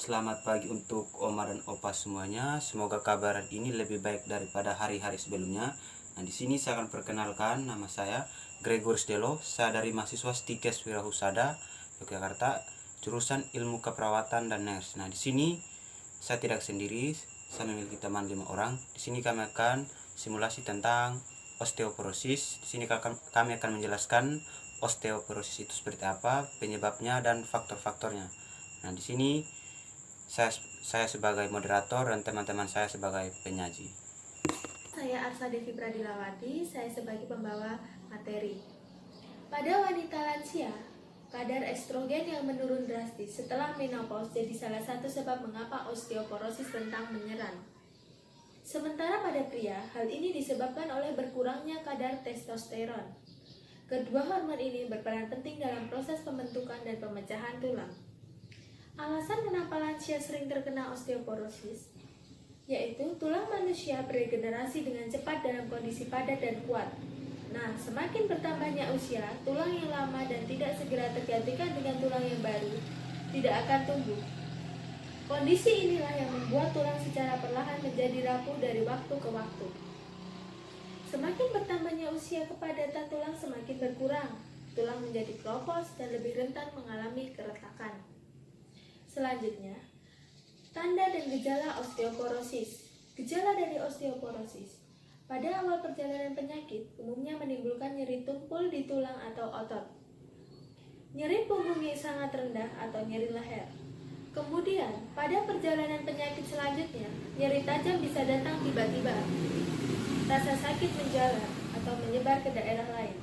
Selamat pagi untuk Oma dan Opa semuanya. Semoga kabar ini lebih baik daripada hari-hari sebelumnya. Nah, di sini saya akan perkenalkan, nama saya Gregorius Delo. Saya dari mahasiswa Stikes Wirahusada, Yogyakarta, jurusan Ilmu Keperawatan dan Nurse. Nah, di sini saya tidak sendiri, saya memiliki teman 5 orang. Di sini kami akan simulasi tentang osteoporosis. Di sini kami akan menjelaskan osteoporosis itu seperti apa, penyebabnya dan faktor-faktornya. Nah, di sini saya sebagai moderator dan teman-teman saya sebagai penyaji. Saya Arsa Devi Pradilawati, saya sebagai pembawa materi. Pada wanita lansia, kadar estrogen yang menurun drastis setelah menopause jadi salah satu sebab mengapa osteoporosis rentan menyerang. Sementara pada pria, hal ini disebabkan oleh berkurangnya kadar testosteron. Kedua hormon ini berperan penting dalam proses pembentukan dan pemecahan tulang. Alasan kenapa lansia sering terkena osteoporosis yaitu tulang manusia beregenerasi dengan cepat dalam kondisi padat dan kuat. Nah, semakin bertambahnya usia, tulang yang lama dan tidak segera tergantikan dengan tulang yang baru tidak akan tumbuh. Kondisi inilah yang membuat tulang secara perlahan menjadi rapuh dari waktu ke waktu. Semakin bertambahnya usia, kepadatan tulang semakin berkurang. Tulang menjadi keropos dan lebih rentan mengalami keretakan. Selanjutnya, tanda dan gejala osteoporosis. Gejala dari osteoporosis. Pada awal perjalanan penyakit, umumnya menimbulkan nyeri tumpul di tulang atau otot. Nyeri punggung yang sangat rendah atau nyeri leher. Kemudian, pada perjalanan penyakit selanjutnya, nyeri tajam bisa datang tiba-tiba. Rasa sakit menjalar atau menyebar ke daerah lain.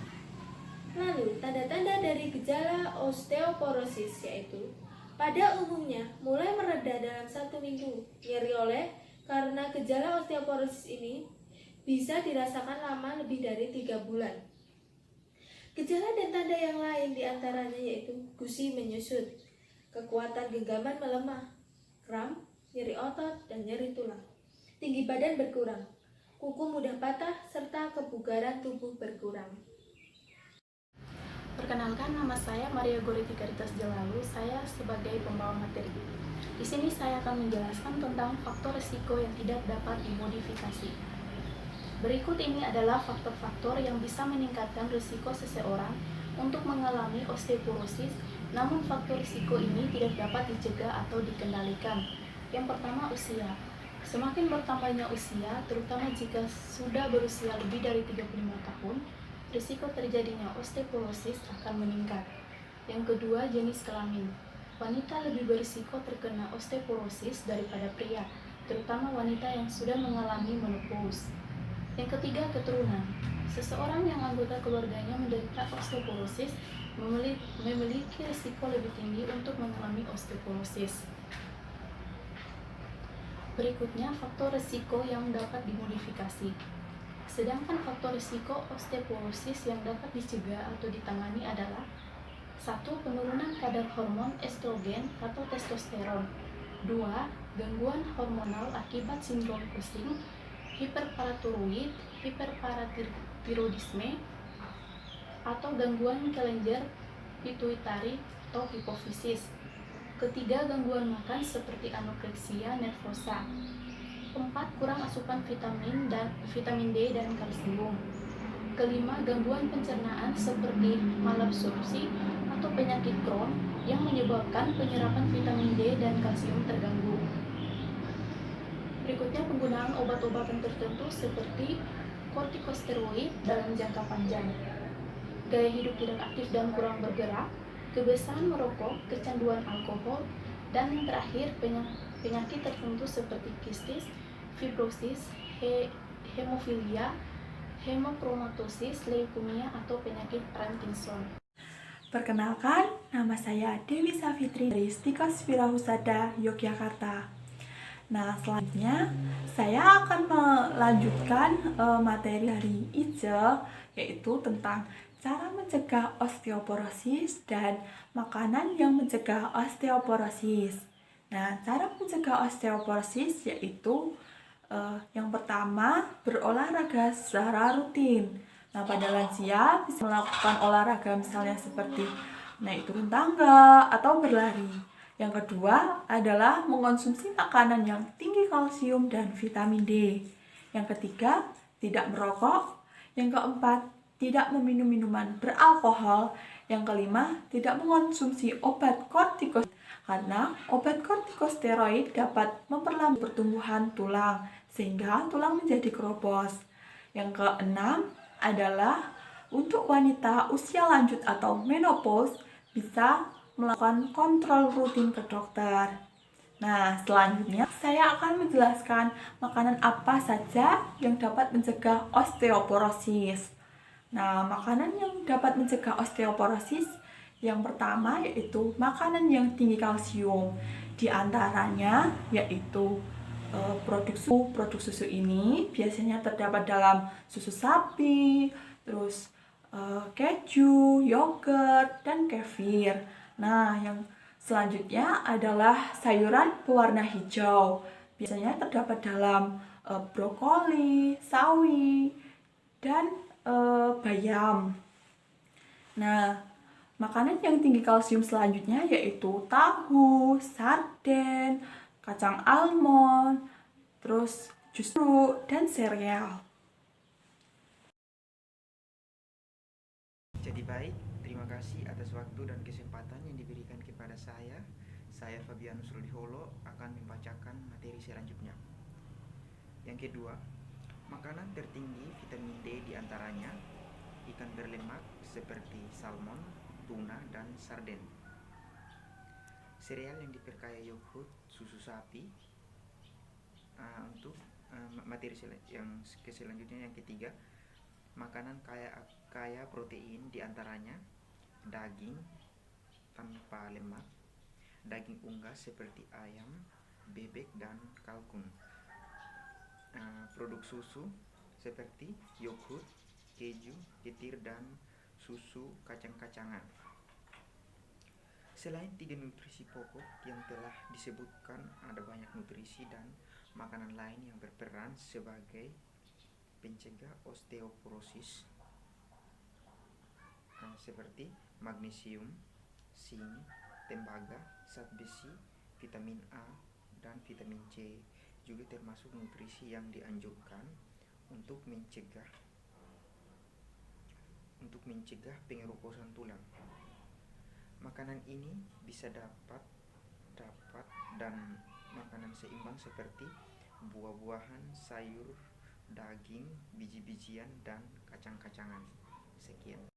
Lalu, tanda-tanda dari gejala osteoporosis yaitu pada umumnya mulai mereda dalam 1 minggu. Nyeri karena gejala osteoporosis ini bisa dirasakan lama lebih dari 3 bulan. Gejala dan tanda yang lain diantaranya yaitu gusi menyusut, kekuatan genggaman melemah, kram, nyeri otot, dan nyeri tulang. Tinggi badan berkurang, kuku mudah patah, serta kebugaran tubuh berkurang. Perkenalkan, nama saya Maria Goriti Karitas Jalalu. Saya sebagai pembawa materi. Di sini saya akan menjelaskan tentang faktor risiko yang tidak dapat dimodifikasi. Berikut ini adalah faktor-faktor yang bisa meningkatkan risiko seseorang untuk mengalami osteoporosis, namun faktor risiko ini tidak dapat dicegah atau dikendalikan. Yang pertama, usia. Semakin bertambahnya usia, terutama jika sudah berusia lebih dari 35 tahun, risiko terjadinya osteoporosis akan meningkat. Yang kedua, jenis kelamin. Wanita lebih berisiko terkena osteoporosis daripada pria, terutama wanita yang sudah mengalami menopause. Yang ketiga, keturunan. Seseorang yang anggota keluarganya menderita osteoporosis memiliki risiko lebih tinggi untuk mengalami osteoporosis. Berikutnya, faktor risiko yang dapat dimodifikasi. Sedangkan faktor risiko osteoporosis yang dapat dicegah atau ditangani adalah 1. Penurunan kadar hormon estrogen atau testosteron. 2. Gangguan hormonal akibat sindrom Cushing, hiperparatiroid, hiperparatiroidisme, atau gangguan kelenjar pituitari atau hipofisis. Ketiga, gangguan makan seperti anoreksia nervosa. 4. Kurang asupan vitamin D dan kalsium. Kelima, gangguan pencernaan seperti malabsorpsi atau penyakit Crohn yang menyebabkan penyerapan vitamin D dan kalsium terganggu. Berikutnya, penggunaan obat-obatan tertentu seperti kortikosteroid dalam jangka panjang. Gaya hidup tidak aktif dan kurang bergerak, kebiasaan merokok, kecanduan alkohol, dan yang terakhir, penyakit tertentu seperti kistis, fibrosis, hemofilia, hemochromatosis, leukemia, atau penyakit Parkinson. Perkenalkan, nama saya Dewi Safitri dari Stikes Wirahusada, Yogyakarta. Nah, selanjutnya saya akan melanjutkan materi dari IJE, yaitu tentang cara mencegah osteoporosis dan makanan yang mencegah osteoporosis. Nah, cara mencegah osteoporosis yaitu yang pertama, berolahraga secara rutin. Nah, pada lansia bisa melakukan olahraga misalnya seperti naik turun tangga atau berlari. Yang kedua adalah mengonsumsi makanan yang tinggi kalsium dan vitamin D. Yang ketiga, tidak merokok. Yang keempat, tidak meminum minuman beralkohol. Yang kelima, tidak mengonsumsi obat kortikosteroid karena obat kortikosteroid dapat memperlambat pertumbuhan tulang sehingga tulang menjadi keropos. Yang keenam adalah untuk wanita usia lanjut atau menopause bisa melakukan kontrol rutin ke dokter. Nah, selanjutnya saya akan menjelaskan makanan apa saja yang dapat mencegah osteoporosis. Nah, makanan yang dapat mencegah osteoporosis yang pertama yaitu makanan yang tinggi kalsium. Di antaranya yaitu produk susu ini biasanya terdapat dalam susu sapi, terus keju, yogurt, dan kefir. Nah, yang selanjutnya adalah sayuran berwarna hijau. Biasanya terdapat dalam brokoli, sawi, dan bayam. Nah, makanan yang tinggi kalsium selanjutnya yaitu tahu, sarden, kacang almond, terus jus jeruk, dan sereal. Jadi baik, terima kasih atas waktu dan kesempatan yang diberikan kepada saya. Saya Fabianus Rudiholo akan membacakan materi selanjutnya. Yang kedua, makanan tertinggi vitamin D diantaranya ikan berlemak seperti salmon, tuna, dan sarden. Sereal yang diperkaya yogurt, susu sapi. Untuk materi yang selanjutnya yang ketiga, makanan kaya protein diantaranya daging tanpa lemak, daging unggas seperti ayam, bebek, dan kalkun. Produk susu seperti yogurt, keju, ketir, dan susu kacang-kacangan. Selain 3 nutrisi pokok yang telah disebutkan, ada banyak nutrisi dan makanan lain yang berperan sebagai pencegah osteoporosis, seperti magnesium, zinc, tembaga, zat besi, vitamin A, dan vitamin C. Juga termasuk nutrisi yang dianjurkan untuk mencegah pengeroposan tulang. Makanan ini bisa dapat dan makanan seimbang seperti buah-buahan, sayur, daging, biji-bijian, dan kacang-kacangan. Sekian.